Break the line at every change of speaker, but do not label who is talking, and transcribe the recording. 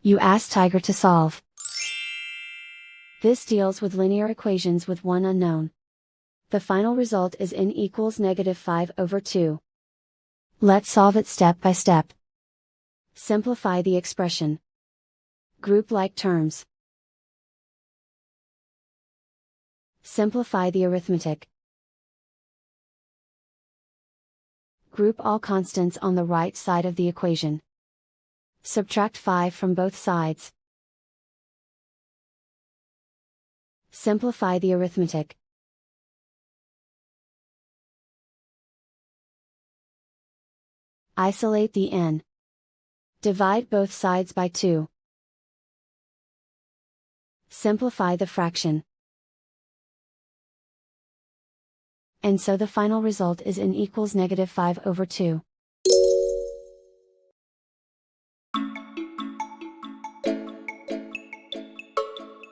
You ask Tiger to solve. This deals with linear equations with one unknown. The final result is n equals -5/2. Let's solve it step by step. Simplify the expression. Group like terms. Simplify the arithmetic. Group all constants on the right side of the equation. Subtract 5 from both sides. Simplify the arithmetic. Isolate the n. Divide both sides by 2. Simplify the fraction. And so the final result is n equals -5/2.